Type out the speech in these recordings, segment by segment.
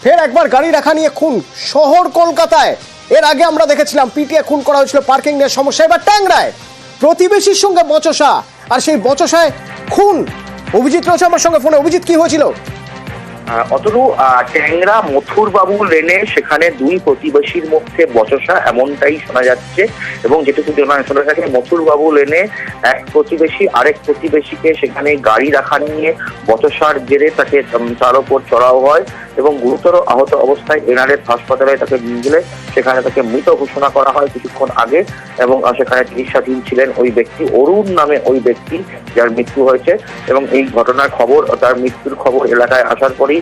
ফের একবার গাড়ি রাখা নিয়ে খুন শহর কলকাতায়। এর আগে আমরা দেখেছিলাম পিটিয়ে খুন করা হয়েছিল পার্কিং নিয়ে সমস্যা। এবার ট্যাংরায় প্রতিবেশীর সঙ্গে বচসা, আর সেই বচসায় খুন। অভিজিৎ রয়েছে আমার সঙ্গে ফোনে। অভিজিৎ, কি হয়েছিল? অতনু, ট্যাংরা মথুরবাবু লেনে সেখানে দুই প্রতিবেশীর মধ্যে বচসা এমনটাই শোনা যাচ্ছে, এবং যেটুকু শোনা যাচ্ছে মথুরবাবু লেনে এক প্রতিবেশী আরেক প্রতিবেশীকে সেখানে গাড়ি রাখা নিয়ে বচসার জেরে তাকে তার উপর চড়াও হয় এবং গুরুতর আহত অবস্থায় এনআরএস হাসপাতালে তাকে নিয়ে গেলে সেখানে তাকে মৃত ঘোষণা করা হয় কিছুক্ষণ আগে। এবং সেখানে চিকিৎসাধীন ছিলেন ওই ব্যক্তি, অরুণ নামে ওই ব্যক্তি যার মৃত্যু হয়েছে। এবং এই ঘটনার খবর, তার মৃত্যুর খবর এলাকায় আসার পরেই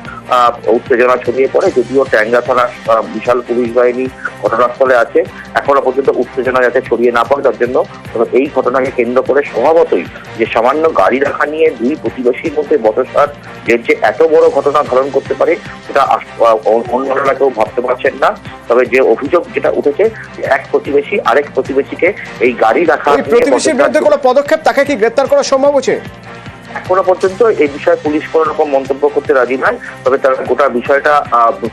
উত্তেজনা ছড়িয়ে পড়ে। যদিও ট্যাংরা থানার বিশাল পুলিশ বাহিনী ঘটনাস্থলে আছে, এখনো পর্যন্ত উত্তেজনা যাতে ছড়িয়ে না পড়ে তার জন্য এই ঘটনাকে কেন্দ্র করে স্বভাবতই যে সামান্য গাড়ি রাখা নিয়ে দুই প্রতিবেশীর মধ্যে বচসার যে এত বড় ঘটনা ধারণ করতে পারে সেটা অন্যরা কেউ ভাবতে পারছেন না। তবে যে অভিযোগ যেটা উঠেছে, এক প্রতিবেশী আরেক প্রতিবেশীকে এই গাড়ি রাখা, প্রতিবেশীর বিরুদ্ধে কোনো পদক্ষেপ, তাকে কি গ্রেফতার করা সম্ভব হচ্ছে? এখনো পর্যন্ত এই বিষয়ে পুলিশ কোনো রকম মন্তব্য করতে রাজি নয়। তবে তারা গোটা বিষয়টা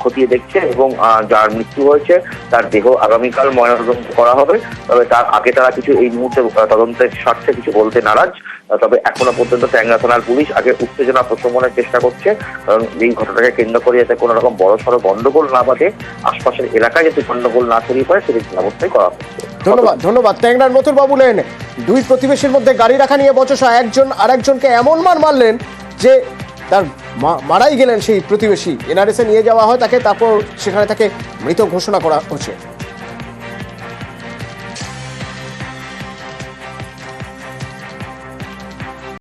খতিয়ে দেখছে এবং যার মৃত্যু হয়েছে তার দেহ আগামীকাল ময়নাতদন্ত করা হবে। তবে তার আগে তারা কিছু এই মুহূর্তে তদন্তের স্বার্থে কিছু বলতে নারাজ। তবে এখনো পর্যন্ত ট্যাংরা থানার পুলিশ আগে উত্তেজনা প্রশমনের চেষ্টা করছে, কারণ এই ঘটনাকে কেন্দ্র করে যাতে কোনো রকম বড়সড় গন্ডগোল না বাঁধে, আশপাশের এলাকায় যাতে গন্ডগোল না ছড়িয়ে পড়ে সেদিক ব্যবস্থাই করা হচ্ছে। ধন্যবাদ। ট্যাংরার মথুরবাবু লেন দুই প্রতিবেশীর মধ্যে গাড়ি রাখা নিয়ে বচসা, একজন আরেকজনকে এমন মারলেন যে তার মারাই গেলেন সেই প্রতিবেশী। এনআরএসে নিয়ে যাওয়া হয় তাকে, তারপর সেখানে তাকে মৃত ঘোষণা করা হচ্ছে।